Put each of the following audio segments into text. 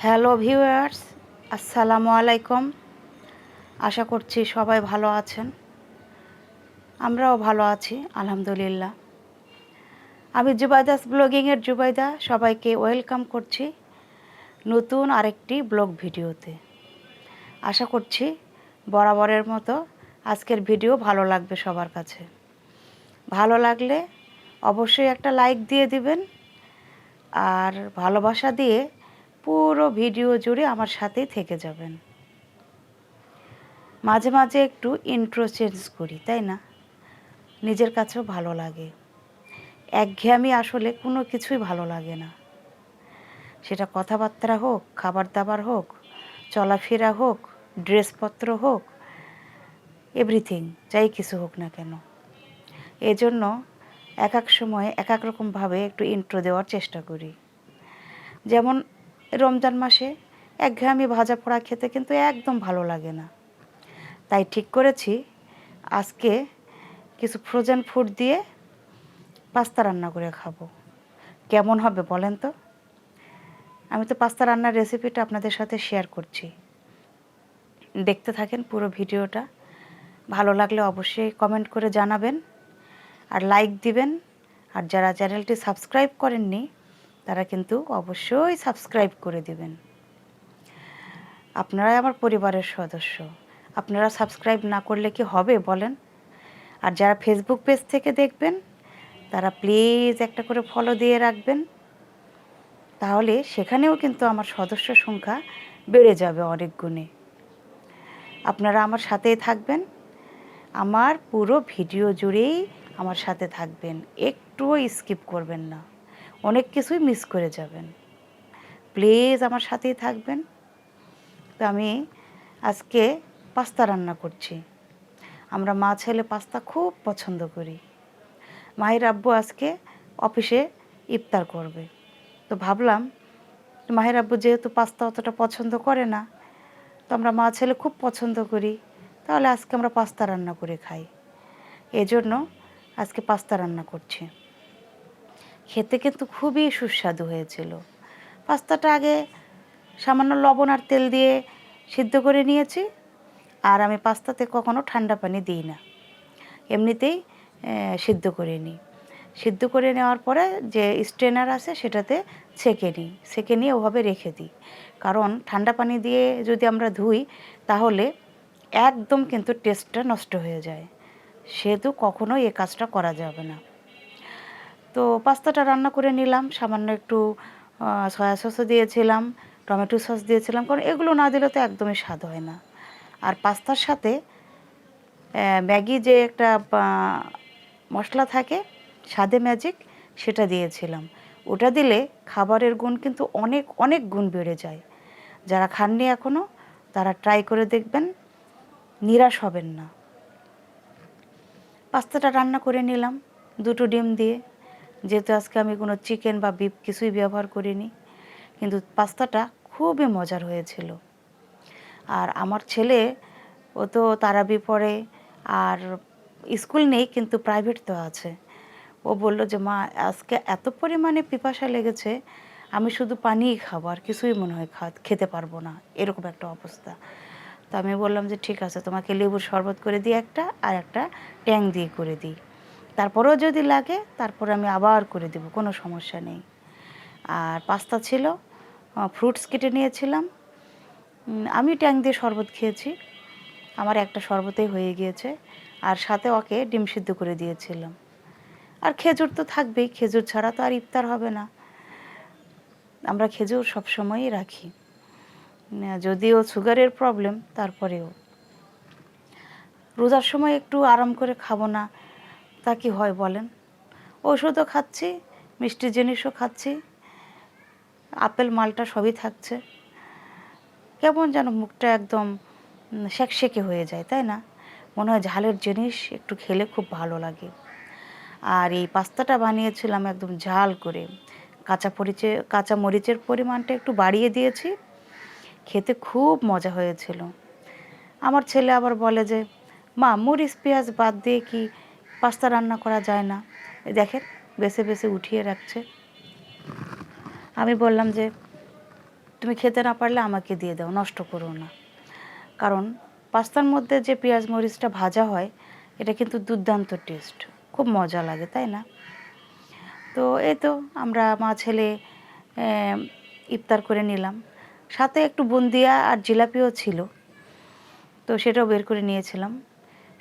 Hello viewers, আসসালামু আলাইকুম। আশা করছি সবাই ভালো আছেন। আমরাও ভালো আছি আলহামদুলিল্লাহ। আমি জুবাইদাস ব্লগিংয়ের জুবাইদা সবাইকে ওয়েলকাম করছি নতুন আরেকটি ব্লগ ভিডিওতে। আশা করছি বরাবরের মতো আজকের ভিডিও ভালো লাগবে সবার কাছে। ভালো লাগলে অবশ্যই একটা লাইক দিয়ে দিবেন আর ভালোবাসা দিয়ে পুরো ভিডিও জুড়ে আমার সাথেই থেকে যাবেন। মাঝে মাঝে একটু ইন্ট্রো চেঞ্জ করি, তাই না? নিজের কাছেও ভালো লাগে। একঘেয়েমি আসলে কোনো কিছুই ভালো লাগে না, সেটা কথাবার্তা হোক, খাবার দাবার হোক, চলাফেরা হোক, ড্রেসপত্র হোক, এভরিথিং যাই কিছু হোক না কেন। এজন্য এক এক সময় এক এক রকমভাবে একটু ইন্ট্রো দেওয়ার চেষ্টা করি। যেমন রমজান মাসে একঘেয়েমি ভাজা পোড়া খেতে কিন্তু একদম ভালো লাগে না, তাই ঠিক করেছি আজকে কিছু ফ্রোজেন ফুড দিয়ে পাস্তা রান্না করে খাবো। কেমন হবে বলেন তো? আমি তো পাস্তা রান্নার রেসিপিটা আপনাদের সাথে শেয়ার করছি, দেখতে থাকেন পুরো ভিডিওটা। ভালো লাগলে অবশ্যই কমেন্ট করে জানাবেন আর লাইক দিবেন। আর যারা চ্যানেলটি সাবস্ক্রাইব করেননি তারা কিন্তু অবশ্যই সাবস্ক্রাইব করে দিবেন। আপনারাই আমার পরিবারের সদস্য, আপনারা সাবস্ক্রাইব না করলে কি হবে বলেন? আর যারা ফেসবুক পেজ থেকে দেখবেন তারা প্লিজ একটা করে ফলো দিয়ে রাখবেন, তাহলে সেখানেও কিন্তু আমার সদস্য সংখ্যা বেড়ে যাবে অনেক গুণে। আপনারা আমার সাথেই থাকবেন, আমার পুরো ভিডিও জুড়েই আমার সাথে থাকবেন, একটুও স্কিপ করবেন না, অনেক কিছুই মিস করে যাবেন। প্লিজ আমার সাথেই থাকবেন। তো আমি আজকে পাস্তা রান্না করছি। আমরা মা ছেলে পাস্তা খুব পছন্দ করি। মাহির আব্বু আজকে অফিসে ইফতার করবে, তো ভাবলাম মাহির আব্বু যেহেতু পাস্তা অতটা পছন্দ করে না, তো আমরা মা ছেলে খুব পছন্দ করি, তাহলে আজকে আমরা পাস্তা রান্না করে খাই। এজন্য আজকে পাস্তা রান্না করছি। খেতে কিন্তু খুবই সুস্বাদু হয়েছিল। পাস্তাটা আগে সামান্য লবণ আর তেল দিয়ে সিদ্ধ করে নিয়েছি। আর আমি পাস্তাতে কখনো ঠান্ডা পানি দিই না, এমনিতেই সিদ্ধ করে নিই। সিদ্ধ করে নেওয়ার পরে যে স্ট্রেনার আছে সেটাতে ছেঁকে নিয়ে ওভাবে রেখে দিই। কারণ ঠান্ডা পানি দিয়ে যদি আমরা ধুই তাহলে একদম কিন্তু টেস্টটা নষ্ট হয়ে যায়, সেহেতু কখনোই এ কাজটা করা যাবে না। তো পাস্তাটা রান্না করে নিলাম, সামান্য একটু সয়া সসও দিয়েছিলাম, টমেটো সস দিয়েছিলাম, কারণ এগুলো না দিলে তো একদমই স্বাদ হয় না। আর পাস্তার সাথে ম্যাগি যে একটা মশলা থাকে স্বাদে ম্যাজিক, সেটা দিয়েছিলাম। ওটা দিলে খাবারের গুণ কিন্তু অনেক অনেক গুণ বেড়ে যায়। যারা খাননি এখনও তারা ট্রাই করে দেখবেন, নিরাশ হবেন না। পাস্তাটা রান্না করে নিলাম 2টো ডিম দিয়ে, যেহেতু আজকে আমি কোনো চিকেন বা বিফ কিছুই ব্যবহার করিনি, কিন্তু পাস্তাটা খুবই মজার হয়েছিল। আর আমার ছেলে, ও তো তারাবি পড়ে আর স্কুল নেই কিন্তু প্রাইভেট তো আছে। ও বলল যে মা আজকে এত পরিমাণে পিপাসা লেগেছে, আমি শুধু পানিই খাবো আর কিছুই মনে হয় খেতে পারবো না, এরকম একটা অবস্থা। তো আমি বললাম যে ঠিক আছে, তোমাকে লেবুর শরবত করে দিই একটা, আর একটা ট্যাং দিয়ে করে দিই, তারপরেও যদি লাগে তারপরে আমি আবার করে দেবো, কোনো সমস্যা নেই। আর পাস্তা ছিল, ফ্রুটস কেটে নিয়েছিলাম। আমি ট্যাং দিয়ে শরবত খেয়েছি, আমার একটা শরবতেই হয়ে গিয়েছে। আর সাথে ওকে ডিম সিদ্ধ করে দিয়েছিলাম। আর খেজুর তো থাকবেই, খেজুর ছাড়া তো আর ইফতার হবে না। আমরা খেজুর সবসময়ই রাখি, যদিও সুগারের প্রবলেম, তারপরেও রোজার সময় একটু আরাম করে খাবো না তা কি হয় বলেন? ওষুধও খাচ্ছি, মিষ্টি জিনিসও খাচ্ছি, আপেল মালটা সবই থাকছে, কেমন যেন মুখটা একদম সেকসেকে হয়ে যায়, তাই না? মনে হয় ঝালের জিনিস একটু খেলে খুব ভালো লাগে। আর এই পাস্তাটা বানিয়েছিলাম একদম ঝাল করে, কাঁচা মরিচের পরিমাণটা একটু বাড়িয়ে দিয়েছি, খেতে খুব মজা হয়েছিল। আমার ছেলে আবার বলে যে মা মরিচ পেঁয়াজ বাদ দিয়ে কি পাস্তা রান্না করা যায় না? দেখেন বেছে বেছে উঠিয়ে রাখছে। আমি বললাম যে তুমি খেতে না পারলে আমাকে দিয়ে দাও, নষ্ট করো না। কারণ পাস্তার মধ্যে যে পেঁয়াজ মরিচটা ভাজা হয় এটা কিন্তু দুর্দান্ত টেস্ট, খুব মজা লাগে, তাই না? তো এই তো আমরা মা ছেলে ইফতার করে নিলাম। সাথে একটু বুন্দিয়া আর জিলাপিও ছিল, তো সেটাও বের করে নিয়েছিলাম।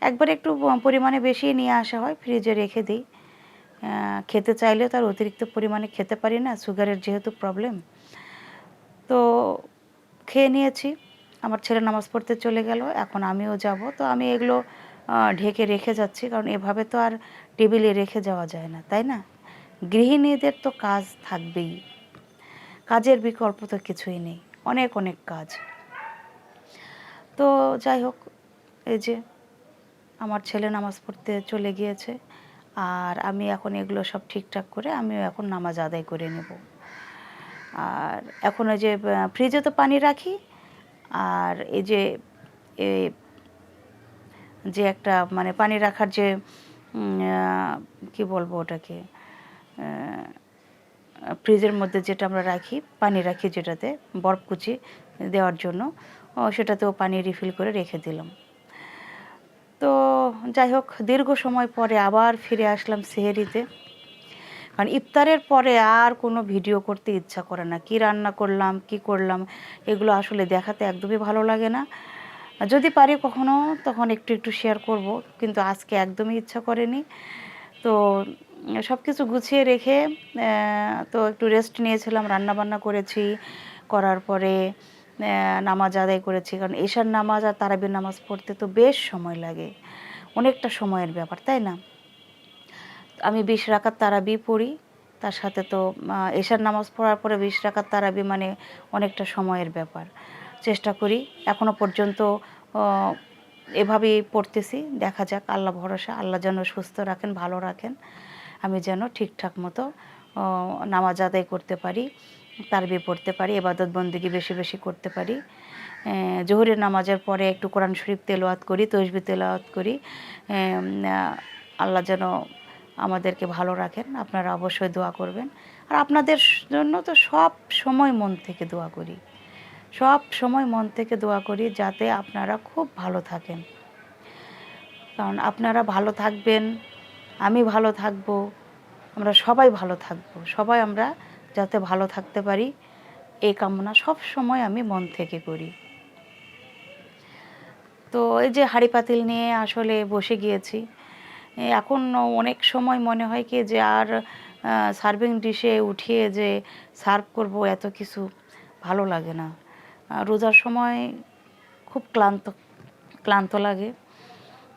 একবার একটু পরিমাণে বেশি নিয়ে আসা হয়, ফ্রিজে রেখে দিই। খেতে চাইলেও তার অতিরিক্ত পরিমাণে খেতে পারি না, সুগারের যেহেতু প্রবলেম। তো খেয়ে নিয়েছি। আমার ছেলে নামাজ পড়তে চলে গেল, এখন আমিও যাব। তো আমি এগুলো ঢেকে রেখে যাচ্ছি, কারণ এভাবে তো আর টেবিলে রেখে যাওয়া যায় না, তাই না? গৃহিণীদের তো কাজ থাকবেই, কাজের বিকল্প তো কিছুই নেই, অনেক অনেক কাজ। তো যাই হোক, এই যে আমার ছেলে নামাজ পড়তে চলে গিয়েছে, আর আমি এখন এগুলো সব ঠিকঠাক করে আমিও এখন নামাজ আদায় করে নেব। আর এখন ওই যে ফ্রিজে তো পানি রাখি, আর এই যে যে একটা মানে পানি রাখার যে কি বলবো ওটাকে, ফ্রিজের মধ্যে যেটা আমরা রাখি, পানি রাখি যেটাতে বরফকুচি দেওয়ার জন্য, সেটাতেও পানি রিফিল করে রেখে দিলাম। তো যাই হোক, দীর্ঘ সময় পরে আবার ফিরে আসলাম সেহরিতে। কারণ ইফতারের পরে আর কোনো ভিডিও করতে ইচ্ছা করে না, কি রান্না করলাম কি করলাম এগুলো আসলে দেখাতে একদমই ভালো লাগে না। যদি পারি কখনো তখন একটু একটু শেয়ার করব, কিন্তু আজকে একদমই ইচ্ছা করেনি। তো সব কিছু গুছিয়ে রেখে তো একটু রেস্ট নিয়েছিলাম, রান্নাবান্না করেছি, করার পরে নামাজ আদায় করেছি। কারণ এশার নামাজ আর তারাবির নামাজ পড়তে তো বেশ সময় লাগে, অনেকটা সময়ের ব্যাপার, তাই না? আমি 20 রাকাত তারাবি পড়ি, তার সাথে তো এশার নামাজ পড়ার পরে 20 রাকাত তারাবি মানে অনেকটা সময়ের ব্যাপার। চেষ্টা করি এখনও পর্যন্ত এভাবেই পড়তেছি, দেখা যাক, আল্লাহ ভরসা, আল্লাহ যেন সুস্থ রাখেন, ভালো রাখেন, আমি যেন ঠিকঠাক মতো নামাজ আদায় করতে পারি, তারাবি পড়তে পারি, ইবাদত বন্দেগী বেশি বেশি করতে পারি। জোহরের নামাজের পরে একটু কোরআন শরীফ তেলাওয়াত করি, তসবিহ তেলাওয়াত করি। আল্লাহ যেন আমাদেরকে ভালো রাখেন, আপনারা অবশ্যই দোয়া করবেন। আর আপনাদের জন্য তো সব সময় মন থেকে দোয়া করি, সব সময় মন থেকে দোয়া করি যাতে আপনারা খুব ভালো থাকেন। কারণ আপনারা ভালো থাকবেন, আমি ভালো থাকবো, আমরা সবাই ভালো থাকবো, সবাই আমরা যাতে ভালো থাকতে পারি এই কামনা সব সময় আমি মন থেকে করি। তো এই যে হাঁড়ি পাতিল নিয়ে আসলে বসে গিয়েছি। এখন অনেক সময় মনে হয় কি যে আর সার্ভিং ডিশে উঠিয়ে যে সার্ভ করব এত কিছু ভালো লাগে না। রোজার সময় খুব ক্লান্ত ক্লান্ত লাগে,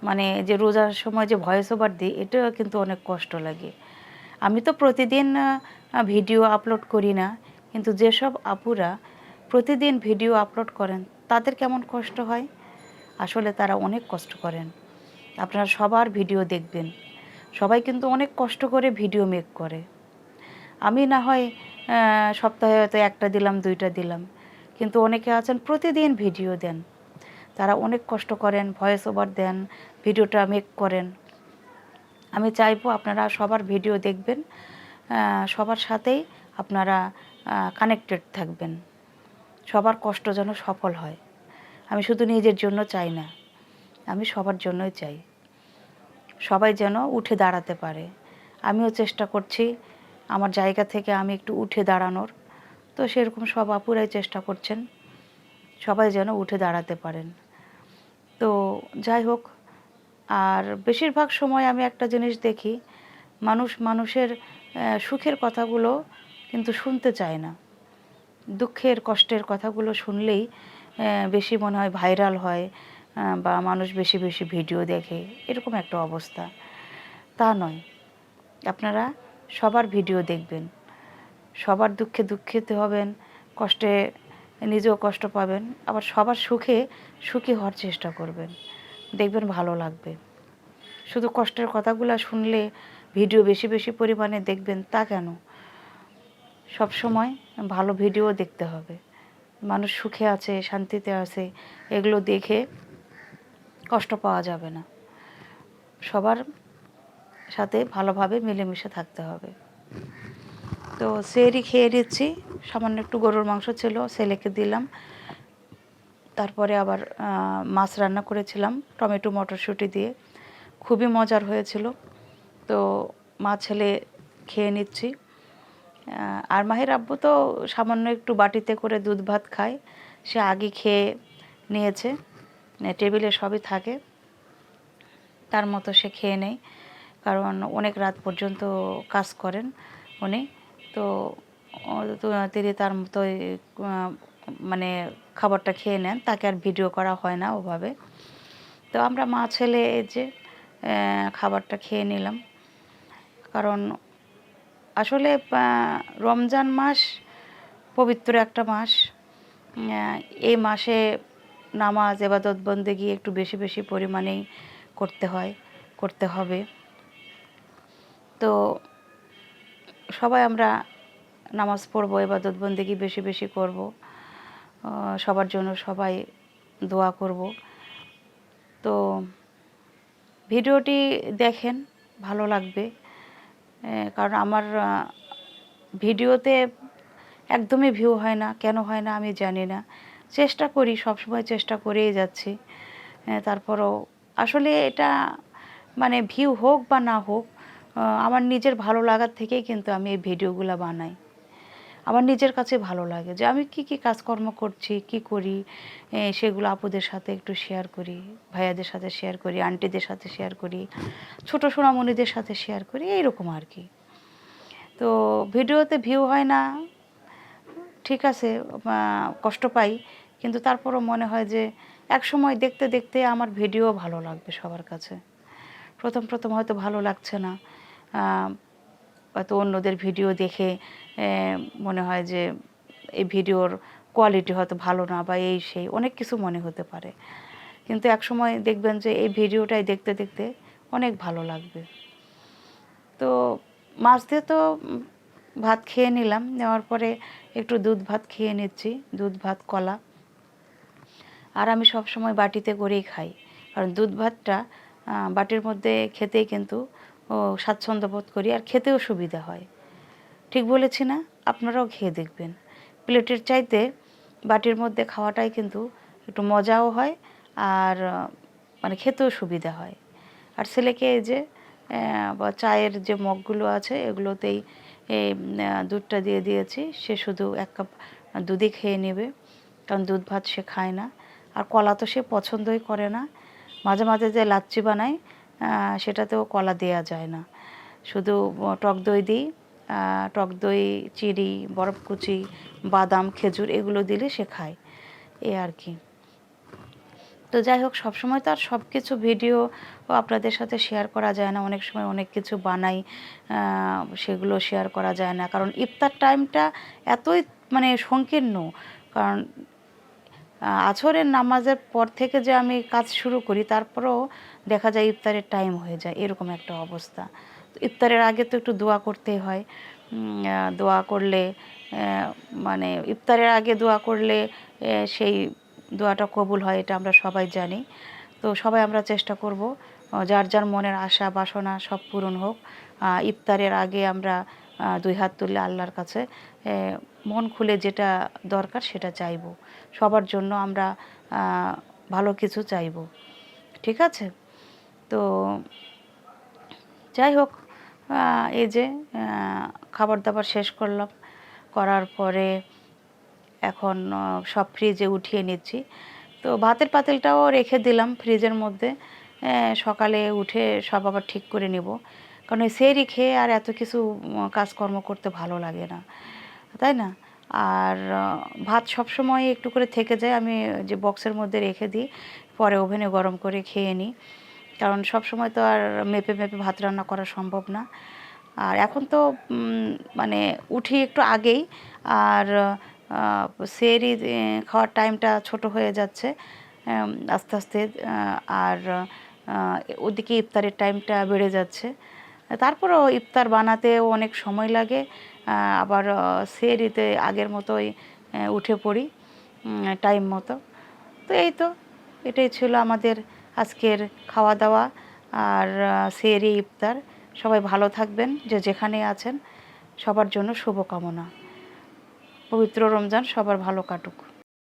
মানে যে রোজার সময় যে ভয়েস ওভার দিই এটা কিন্তু অনেক কষ্ট লাগে। আমি তো প্রতিদিন ভিডিও আপলোড করি না, কিন্তু যেসব আপুরা প্রতিদিন ভিডিও আপলোড করেন তাদের কেমন কষ্ট হয়, আসলে তারা অনেক কষ্ট করেন। আপনারা সবার ভিডিও দেখবেন, সবাই কিন্তু অনেক কষ্ট করে ভিডিও মেক করে। আমি না হয় সপ্তাহে হয়তো একটা দিলাম, 2টা দিলাম, কিন্তু অনেকে আছেন প্রতিদিন ভিডিও দেন, তারা অনেক কষ্ট করেন, ভয়েস ওভার দেন, ভিডিওটা মেক করেন। আমি চাইবো আপনারা সবার ভিডিও দেখবেন, সবার সাথেই আপনারা কানেক্টেড থাকবেন, সবার কষ্ট যেন সফল হয়। আমি শুধু নিজের জন্য চাই না, আমি সবার জন্যই চাই, সবাই যেন উঠে দাঁড়াতে পারে। আমিও চেষ্টা করছি আমার জায়গা থেকে আমি একটু উঠে দাঁড়ানোর, তো সেরকম সব আপুরাই চেষ্টা করছেন, সবাই যেন উঠে দাঁড়াতে পারেন। তো যাই হোক, আর বেশিরভাগ সময় আমি একটা জিনিস দেখি, মানুষ মানুষের সুখের কথাগুলো কিন্তু শুনতে চায় না, দুঃখের কষ্টের কথাগুলো শুনলেই বেশি মনে হয় ভাইরাল হয়, বা মানুষ বেশি বেশি ভিডিও দেখে, এরকম একটা অবস্থা। তা নয়, আপনারা সবার ভিডিও দেখবেন, সবার দুঃখে দুঃখিত হবেন, কষ্টে নিজেও কষ্ট পাবেন, আবার সবার সুখে সুখী হওয়ার চেষ্টা করবেন, দেখবেন ভালো লাগবে। শুধু কষ্টের কথাগুলো শুনলে ভিডিও বেশি বেশি পরিমাণে দেখবেন তা কেন, সব সময় ভালো ভিডিও দেখতে হবে। মানুষ সুখে আছে, শান্তিতে আছে, এগুলো দেখে কষ্ট পাওয়া যাবে না। সবার সাথে ভালোভাবে মিলেমিশে থাকতে হবে। তো সেহরি খেয়ে নিচ্ছি। সামান্য একটু গরুর মাংস ছিল, ছেলেকে দিলাম। তারপরে আবার মাছ রান্না করেছিলাম টমেটো মটরশুঁটি দিয়ে, খুবই মজার হয়েছিল। তো মা ছেলে খেয়ে নিচ্ছি। আর মাহির আব্বু তো সামান্য একটু বাটিতে করে দুধ ভাত খায়, সে আগে খেয়ে নিয়েছে, টেবিলে সবই থাকে, তার মতো সে খেয়ে নেয়, কারণ অনেক রাত পর্যন্ত কাজ করেন উনি। তো তিনি তার মতোই মানে খাবারটা খেয়ে নেন, তাকে আর ভিডিও করা হয় না ওভাবে। তো আমরা মা ছেলে এই যে খাবারটা খেয়ে নিলাম। কারণ আসলে রমজান মাস পবিত্র একটা মাস। এই মাসে নামাজ ইবাদত বন্দেগী একটু বেশি বেশি পরিমাণেই করতে হবে। তো সবাই আমরা নামাজ পড়বো, ইবাদত বন্দেগী বেশি বেশি করব, সবার জন্য সবাই দোয়া করব। তো ভিডিওটি দেখেন, ভালো লাগবে। কারণ আমার ভিডিওতে একদমই ভিউ হয় না, কেন হয় না আমি জানি না। চেষ্টা করি, সবসময় চেষ্টা করেই যাচ্ছি। তারপরও আসলে এটা মানে ভিউ হোক বা না হোক, আমার নিজের ভালো লাগার থেকেই কিন্তু আমি এই ভিডিওগুলো বানাই। আমার নিজের কাছে ভালো লাগে যে আমি কি কাজকর্ম করছি, কি করি, সেগুলো আপুদের সাথে একটু শেয়ার করি, ভাইয়াদের সাথে শেয়ার করি, আন্টিদের সাথে শেয়ার করি, ছোটো সোনামণিদের সাথে শেয়ার করি, এইরকম আর কি। তো ভিডিওতে ভিউ হয় না, ঠিক আছে, কষ্ট পাই, কিন্তু তারপরও মনে হয় যে এক সময় দেখতে দেখতে আমার ভিডিও ভালো লাগবে সবার কাছে। প্রথম হয়তো ভালো লাগছে না, হয়তো অন্যদের ভিডিও দেখে মনে হয় যে এই ভিডিওর কোয়ালিটি হয়তো ভালো না, বা এই সেই অনেক কিছু মনে হতে পারে। কিন্তু এক সময় দেখবেন যে এই ভিডিওটাই দেখতে দেখতে অনেক ভালো লাগবে। তো মাছ দিয়ে তো ভাত খেয়ে নিলাম, নেওয়ার পরে একটু দুধ ভাত খেয়ে নিচ্ছি, দুধ ভাত কলা। আর আমি সব সময় বাটিতে করেই খাই, কারণ দুধ ভাতটা বাটির মধ্যে খেতেই কিন্তু স্বাচ্ছন্দ্য বোধ করি, আর খেতেও সুবিধা হয়। ঠিক বলেছি না? আপনারাও খেয়ে দেখবেন। প্লেটের চাইতে বাটির মধ্যে খাওয়াটাই কিন্তু একটু মজাও হয়, আর মানে খেতেও সুবিধা হয়। আর ছেলেকে এই যে বা চায়ের যে মগগুলো আছে এগুলোতেই এই দুধটা দিয়ে দিয়েছি, সে শুধু 1 কাপ দুধই খেয়ে নেবে, কারণ দুধ ভাত সে খায় না। আর কলা তো সে পছন্দই করে না। মাঝে মাঝে যে লাচ্ছি বানাই সেটাতেও কলা দেয়া যায় না, শুধু টক দই দিই, টক দই, চিনি, বরফকুচি, বাদাম, খেজুর এগুলো দিলে সে খায়, এই আর কি। তো যাই হোক, সবসময় তো আর সব কিছু ভিডিও আপনাদের সাথে শেয়ার করা যায় না, অনেক সময় অনেক কিছু বানাই, সেগুলো শেয়ার করা যায় না, কারণ ইফতার টাইমটা এতই মানে সংকীর্ণ। কারণ আছরের নামাজের পর থেকে যে আমি কাজ শুরু করি, তারপরেও দেখা যায় ইফতারের টাইম হয়ে যায়, এরকম একটা অবস্থা। তো ইফতারের আগে তো একটু দোয়া করতেই হয়। দোয়া করলে মানে ইফতারের আগে দোয়া করলে সেই দোয়াটা কবুল হয়, এটা আমরা সবাই জানি। তো সবাই আমরা চেষ্টা করব যার যার মনের আশা বাসনা সব পূরণ হোক। ইফতারের আগে আমরা 2 হাত তুলে আল্লাহর কাছে মন খুলে যেটা দরকার সেটা চাইব, সবার জন্য আমরা ভালো কিছু চাইব, ঠিক আছে? তো যাই হোক, এই যে খাবার দাবার শেষ করলাম, করার পরে এখন সব ফ্রিজে উঠিয়ে নিচ্ছি। তো ভাতের পাতিলটাও রেখে দিলাম ফ্রিজের মধ্যে, সকালে উঠে সব আবার ঠিক করে নেব, কারণ ওই সেহরি খেয়ে আর এত কিছু কাজকর্ম করতে ভালো লাগে না, তাই না? আর ভাত সবসময় একটু করে থেকে যায়, আমি যে বক্সের মধ্যে রেখে দিই, পরে ওভেনে গরম করে খেয়ে নিই, কারণ সব সময় তো আর মেপে মেপে ভাত রান্না করা সম্ভব না। আর এখন তো মানে উঠি একটু আগেই, আর সেহরি খাওয়ার টাইমটা ছোট হয়ে যাচ্ছে আস্তে আস্তে, আর ওদিকে ইফতারের টাইমটা বেড়ে যাচ্ছে। তারপরেও ইফতার বানাতেও অনেক সময় লাগে, আবার সেহরিতে আগের মতোই উঠে পড়ি টাইম মতো। তো এই তো, এটাই ছিল আমাদের আজকের খাওয়া দাওয়া আর সেহরি ইফতার। সবাই ভালো থাকবেন, যে যেখানে আছেন সবার জন্য শুভকামনা। পবিত্র রমজান সবার ভালো কাটুক।